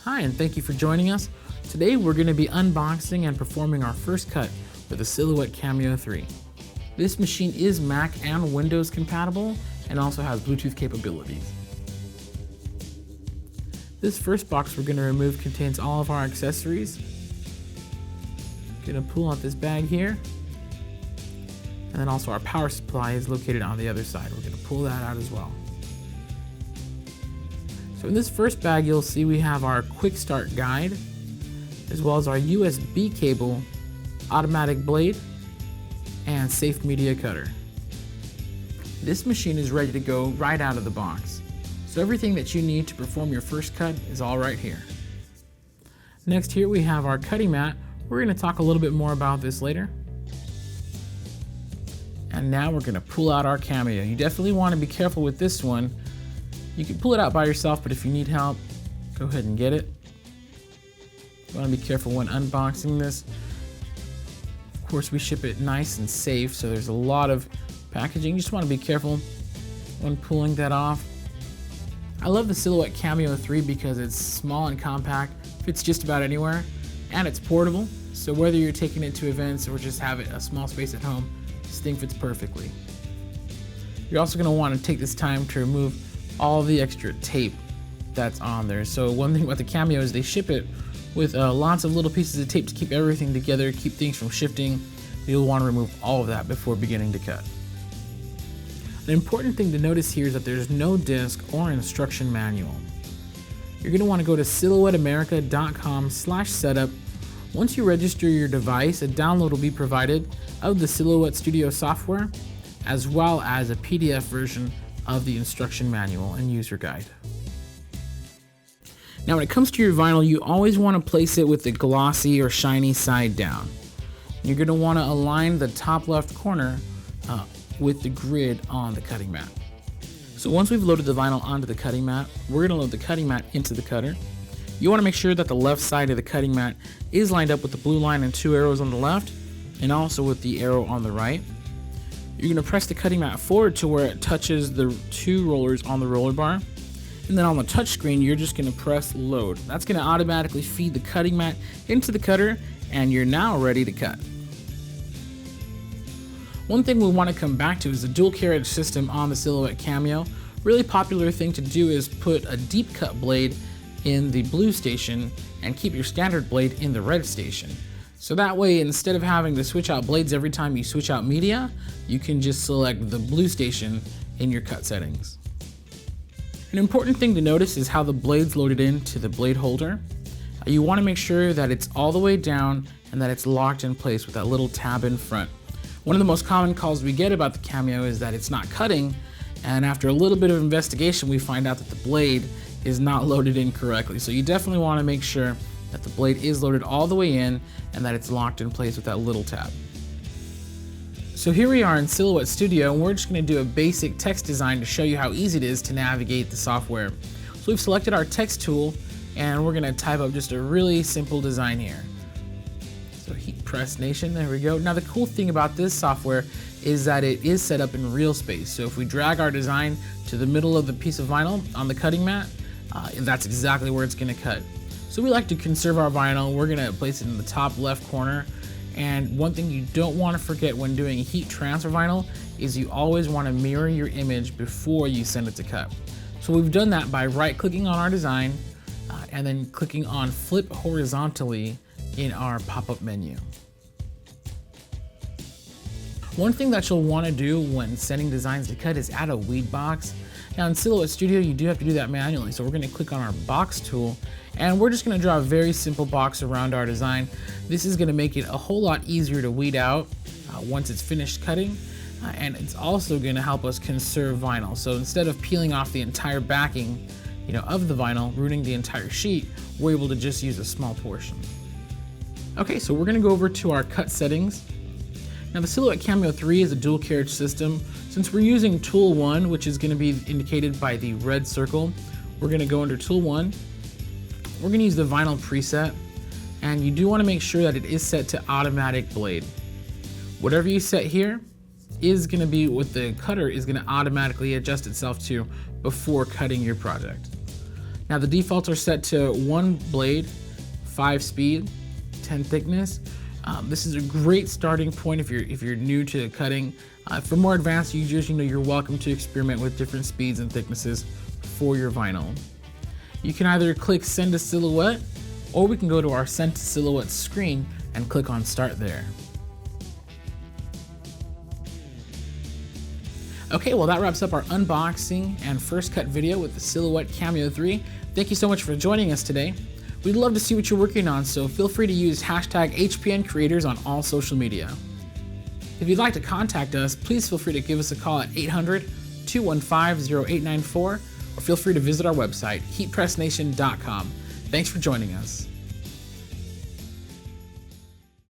Hi, and thank you for joining us. Today we're going to be unboxing and performing our first cut with the Silhouette Cameo 3. This machine is Mac and Windows compatible and also has Bluetooth capabilities. This first box we're going to remove contains all of our accessories. Going to pull out this bag here. And then also our power supply is located on the other side. We're going to pull that out as well. So in this first bag, you'll see we have our quick start guide, as well as our USB cable, automatic blade, and safe media cutter. This machine is ready to go right out of the box. So everything that you need to perform your first cut is all right here. Next here we have our cutting mat. We're going to talk a little bit more about this later. And now we're going to pull out our Cameo. You definitely want to be careful with this one. You can pull it out by yourself, but if you need help, go ahead and get it. You want to be careful when unboxing this. Of course, we ship it nice and safe, so there's a lot of packaging. You just want to be careful when pulling that off. I love the Silhouette Cameo 3 because it's small and compact, fits just about anywhere, and it's portable. So whether you're taking it to events or just have it a small space at home, this thing fits perfectly. You're also going to want to take this time to remove all the extra tape that's on there. So one thing about the Cameo is they ship it with lots of little pieces of tape to keep everything together, keep things from shifting. You'll want to remove all of that before beginning to cut. An important thing to notice here is that there's no disc or instruction manual. You're going to want to go to silhouetteamerica.com/setup. Once you register your device, a download will be provided of the Silhouette Studio software, as well as a PDF version of the instruction manual and user guide. Now when it comes to your vinyl, you always want to place it with the glossy or shiny side down. You're going to want to align the top left corner with the grid on the cutting mat. So once we've loaded the vinyl onto the cutting mat, we're going to load the cutting mat into the cutter. You want to make sure that the left side of the cutting mat is lined up with the blue line and 2 arrows on the left, and also with the arrow on the right. You're going to press the cutting mat forward to where it touches the 2 rollers on the roller bar. And then on the touch screen, you're just going to press load. That's going to automatically feed the cutting mat into the cutter, and you're now ready to cut. One thing we want to come back to is the dual carriage system on the Silhouette Cameo. Really popular thing to do is put a deep cut blade in the blue station and keep your standard blade in the red station. So that way, instead of having to switch out blades every time you switch out media, you can just select the blue station in your cut settings. An important thing to notice is how the blade's loaded into the blade holder. You want to make sure that it's all the way down and that it's locked in place with that little tab in front. One of the most common calls we get about the Cameo is that it's not cutting, and after a little bit of investigation, we find out that the blade is not loaded in correctly. So you definitely want to make sure that the blade is loaded all the way in and that it's locked in place with that little tab. So here we are in Silhouette Studio, and we're just going to do a basic text design to show you how easy it is to navigate the software. So we've selected our text tool, and we're going to type up just a really simple design here. So Heat Press Nation, there we go. Now the cool thing about this software is that it is set up in real space. So if we drag our design to the middle of the piece of vinyl on the cutting mat, that's exactly where it's going to cut. So we like to conserve our vinyl. We're going to place it in the top left corner. And one thing you don't want to forget when doing heat transfer vinyl is you always want to mirror your image before you send it to cut. So we've done that by right-clicking on our design and then clicking on Flip Horizontally in our pop-up menu. One thing that you'll want to do when sending designs to cut is add a weed box. Now in Silhouette Studio, you do have to do that manually. So we're going to click on our box tool, and we're just going to draw a very simple box around our design. This is going to make it a whole lot easier to weed out once it's finished cutting, and it's also going to help us conserve vinyl. So instead of peeling off the entire backing, of the vinyl, ruining the entire sheet, we're able to just use a small portion. Okay, so we're going to go over to our cut settings. Now the Silhouette Cameo 3 is a dual carriage system. Since we're using Tool 1, which is going to be indicated by the red circle, we're going to go under Tool 1. We're going to use the vinyl preset, and you do want to make sure that it is set to automatic blade. Whatever you set here is going to be what the cutter is going to automatically adjust itself to before cutting your project. Now the defaults are set to 1 blade, 5 speed, 10 thickness. This is a great starting point if you're new to cutting. For more advanced users, you're welcome to experiment with different speeds and thicknesses for your vinyl. You can either click Send to Silhouette, or we can go to our Send to Silhouette screen and click on Start there. Okay, well that wraps up our unboxing and first cut video with the Silhouette Cameo 3. Thank you so much for joining us today. We'd love to see what you're working on, so feel free to use hashtag HPN Creators on all social media. If you'd like to contact us, please feel free to give us a call at 800-215-0894, or feel free to visit our website, heatpressnation.com. Thanks for joining us.